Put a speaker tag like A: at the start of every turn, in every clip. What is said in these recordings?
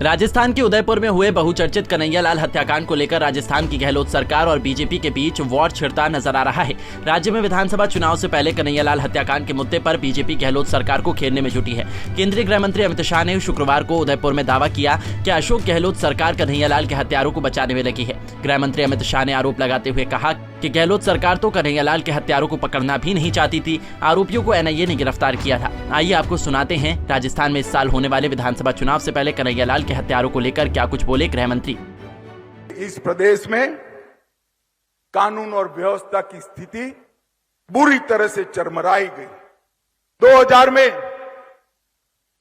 A: राजस्थान के उदयपुर में हुए बहुचर्चित कन्हैयालाल हत्याकांड को लेकर राजस्थान की गहलोत सरकार और बीजेपी के बीच वॉर छिड़ता नजर आ रहा है। राज्य में विधानसभा चुनाव से पहले कन्हैयालाल हत्याकांड के मुद्दे पर बीजेपी गहलोत सरकार को घेरने में जुटी है। केंद्रीय गृह मंत्री अमित शाह ने शुक्रवार को उदयपुर में दावा किया कि अशोक गहलोत सरकार कन्हैयालाल के हत्यारों को बचाने में लगी है। गृह मंत्री अमित शाह ने आरोप लगाते हुए कहा कि गहलोत सरकार तो कन्हैयालाल के हत्यारों को पकड़ना भी नहीं चाहती थी, आरोपियों को एनआईए ने गिरफ्तार किया था। आइए आपको सुनाते हैं राजस्थान में इस साल होने वाले विधानसभा चुनाव से पहले कन्हैयालाल के हत्यारों को लेकर क्या कुछ बोले गृह मंत्री।
B: इस प्रदेश में कानून और व्यवस्था की स्थिति बुरी तरह से चरमराई गई। 2000 में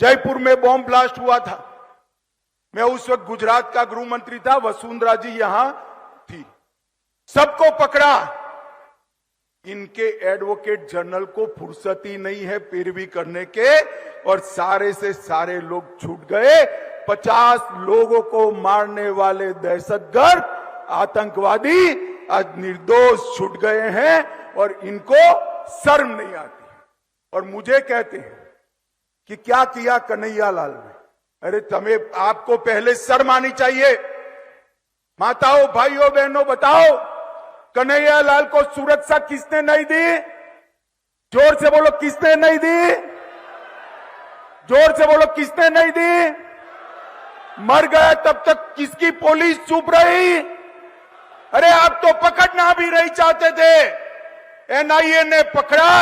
B: जयपुर में बॉम्ब ब्लास्ट हुआ था। मैं उस वक्त गुजरात का गृह मंत्री था, वसुंधरा जी यहां थी। सबको पकड़ा। इनके एडवोकेट जनरल को फुर्सत ही नहीं है पैरवी करने के, और सारे से सारे लोग छूट गए। 50 लोगों को मारने वाले दहशतगर्द आतंकवादी आज निर्दोष छूट गए हैं और इनको शर्म नहीं आती। और मुझे कहते हैं कि क्या किया कन्हैयालाल ने। अरे तुम्हें, आपको पहले शर्म आनी चाहिए। माताओं, भाइयों, बहनों, बताओ कन्हैयालाल को सुरक्षा किसने नहीं दी? जोर से बोलो, किसने नहीं दी? जोर से बोलो, किसने नहीं दी? मर गया तब तक किसकी पुलिस चुप रही? अरे आप तो पकड़ना भी नहीं चाहते थे, एनआईए ने पकड़ा।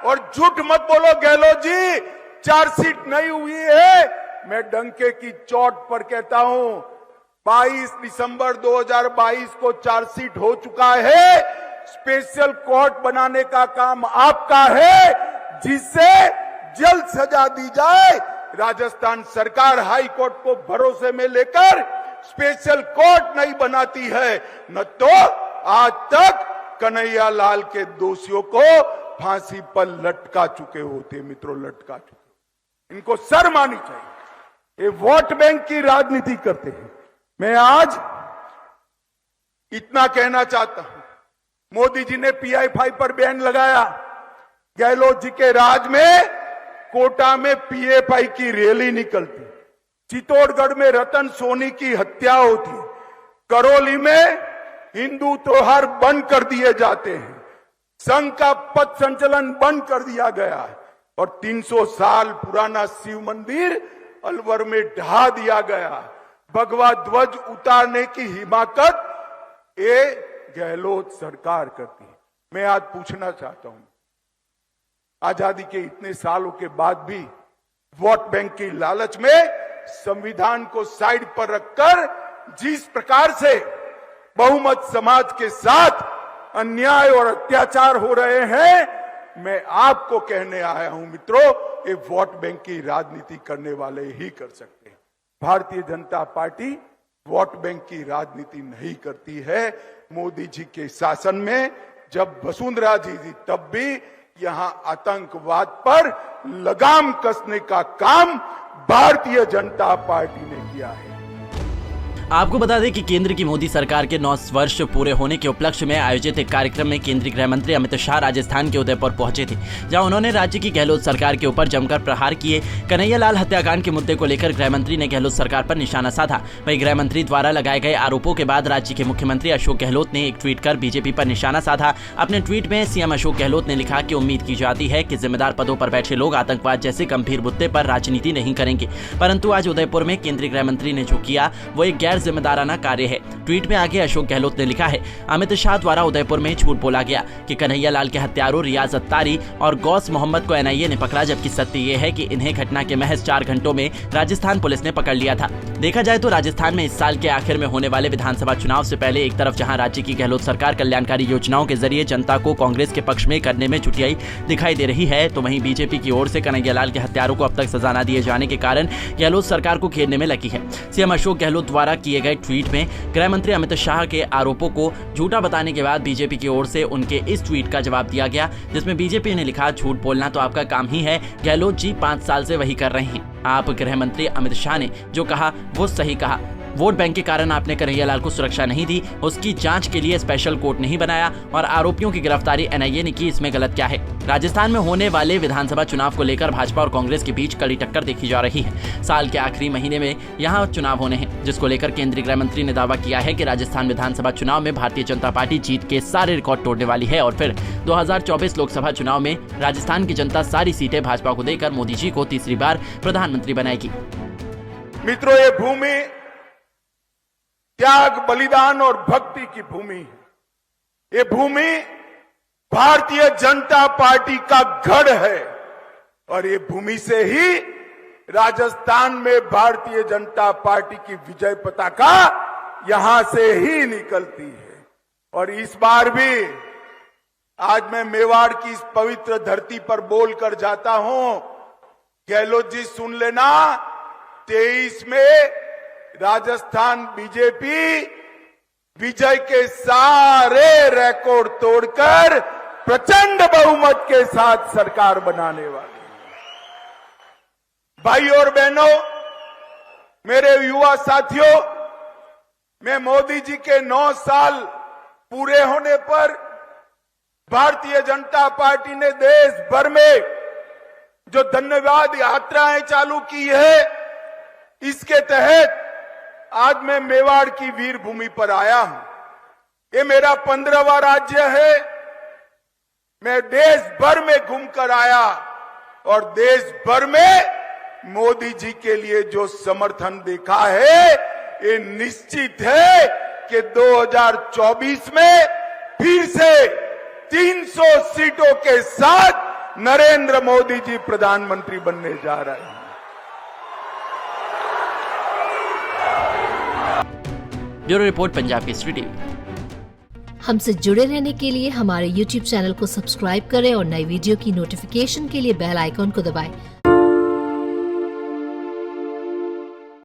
B: और झूठ मत बोलो गहलोत जी, चार्जशीट नहीं हुई है। मैं डंके की चोट पर कहता हूं, 22 दिसंबर 2022 को चार्जशीट हो चुका है। स्पेशल कोर्ट बनाने का काम आपका है, जिससे जल्द सजा दी जाए। राजस्थान सरकार हाई कोर्ट को भरोसे में लेकर स्पेशल कोर्ट नहीं बनाती है, न तो आज तक कन्हैयालाल के दोषियों को फांसी पर लटका चुके होते। मित्रों, लटका चुके। इनको शर्म आनी चाहिए। ये वोट बैंक की राजनीति करते हैं। मैं आज इतना कहना चाहता हूं, मोदी जी ने PI5 पर बैन लगाया। गहलोत जी के राज में कोटा में PFI की रैली निकलती, चित्तौड़गढ़ में रतन सोनी की हत्या होती, करौली में हिंदू त्योहार बंद कर दिए जाते हैं, संघ का पथ संचलन बंद कर दिया गया है, और 300 साल पुराना शिव मंदिर अलवर में ढहा दिया गया। भगवा ध्वज उतारने की हिमाकत ये गहलोत सरकार करती है। मैं आज पूछना चाहता हूं, आजादी के इतने सालों के बाद भी वोट बैंक की लालच में संविधान को साइड पर रखकर जिस प्रकार से बहुमत समाज के साथ अन्याय और अत्याचार हो रहे हैं, मैं आपको कहने आया हूं मित्रों, ये वोट बैंक की राजनीति करने वाले ही कर सकते हैं। Bharatiya Janata party vote bank की राजनीति नहीं करती है। मोदी जी के शासन में जब वसुंधरा जी थी, तब भी यहां आतंकवाद पर लगाम कसने का काम भारतीय जनता पार्टी ने किया है।
A: आपको बता दें कि केंद्र की मोदी सरकार के 9 वर्ष पूरे होने के उपलक्ष्य में आयोजित एक कार्यक्रम में केंद्रीय गृह मंत्री अमित शाह राजस्थान के उदयपुर पहुंचे थे, जहां उन्होंने राज्य की गहलोत सरकार के ऊपर जमकर प्रहार किए। कन्हैयालाल हत्याकांड के मुद्दे को लेकर गृह मंत्री ने गहलोत सरकार पर निशाना साधा। वहीं गृह मंत्री द्वारा लगाए गए आरोपों के बाद राज्य के मुख्यमंत्री अशोक गहलोत ने एक ट्वीट कर बीजेपी पर निशाना साधा। अपने ट्वीट में सीएम अशोक गहलोत ने लिखा कि उम्मीद की जाती है कि जिम्मेदार पदों पर बैठे लोग आतंकवाद जैसे गंभीर मुद्दे पर राजनीति नहीं करेंगे, परंतु आज उदयपुर में केंद्रीय गृह मंत्री ने जो किया वो एक गैर जिम्मेदाराना कार्य है। ट्वीट में आगे अशोक गहलोत ने लिखा है, अमित शाह द्वारा उदयपुर में झूठ बोला गया कि कन्हैयालाल के हत्यारों रियाज अत्तारी और गौस मोहम्मद को एनआईए ने पकड़ा, जबकि सत्य ये है कि इन्हें घटना के महज 4 घंटों में राजस्थान पुलिस ने पकड़ लिया था। देखा जाए तो राजस्थान में इस साल के आखिर में होने वाले विधानसभा चुनाव से पहले एक तरफ जहां राज्य की गहलोत सरकार कल्याणकारी योजनाओं के जरिए जनता को कांग्रेस के पक्ष में करने में जुटियाई दिखाई दे रही है, तो वहीं बीजेपी की ओर से कन्हैयालाल के हत्यारों को अब तक सजा न दिए जाने के कारण गहलोत सरकार को घेरने में लगी है। सीएम अशोक गहलोत द्वारा किए गए ट्वीट में गृह मंत्री अमित शाह के आरोपों को झूठा बताने के बाद बीजेपी की ओर से उनके इस ट्वीट का जवाब दिया गया, जिसमें बीजेपी ने लिखा, झूठ बोलना तो आपका काम ही है, गहलोत जी 5 साल से वही कर रहे हैं। आप गृह मंत्री अमित शाह ने जो कहा वो सही कहा। वोट बैंक के कारण आपने कन्हैयालाल को सुरक्षा नहीं दी, उसकी जांच के लिए स्पेशल कोर्ट नहीं बनाया और आरोपियों की गिरफ्तारी एनआईए ने की, इसमें गलत क्या है? राजस्थान में होने वाले विधानसभा चुनाव को लेकर भाजपा और कांग्रेस के बीच कड़ी टक्कर देखी जा रही है। साल के आखिरी महीने में यहाँ चुनाव होने हैं, जिसको लेकर केंद्रीय गृह मंत्री ने दावा किया है कि राजस्थान विधानसभा चुनाव में भारतीय जनता पार्टी जीत के सारे रिकॉर्ड तोड़ने वाली है और फिर 2024 लोकसभा चुनाव में राजस्थान की जनता सारी सीटें भाजपा को देकर मोदी जी को तीसरी बार प्रधानमंत्री बनाएगी।
B: मित्रों, ये भूमि त्याग, बलिदान और भक्ति की भूमि है। ये भूमि भारतीय जनता पार्टी का गढ़ है और ये भूमि से ही राजस्थान में भारतीय जनता पार्टी की विजय पताका यहां से ही निकलती है। और इस बार भी आज मैं मेवाड़ की इस पवित्र धरती पर बोलकर जाता हूं, गहलोत जी सुन लेना, 23 में राजस्थान बीजेपी विजय के सारे रिकॉर्ड तोड़कर प्रचंड बहुमत के साथ सरकार बनाने वाली है। भाई और बहनों, मेरे युवा साथियों, मैं मोदी जी के 9 साल पूरे होने पर भारतीय जनता पार्टी ने देश भर में जो धन्यवाद यात्राएं चालू की है, इसके तहत आज मैं मेवाड़ की वीर भूमि पर आया हूं। ये मेरा 15वां राज्य है। मैं देश भर में घूमकर आया और देश भर में मोदी जी के लिए जो समर्थन देखा है, ये निश्चित है कि 2024 में फिर से 300 सीटों के साथ नरेंद्र मोदी जी प्रधानमंत्री बनने जा रहे हैं।
A: Bureau report, Punjab Kesari TV.
C: हमसे जुड़े रहने के लिए हमारे YouTube चैनल को सब्सक्राइब करें और नई वीडियो की नोटिफिकेशन के लिए बेल आइकॉन को दबाएं।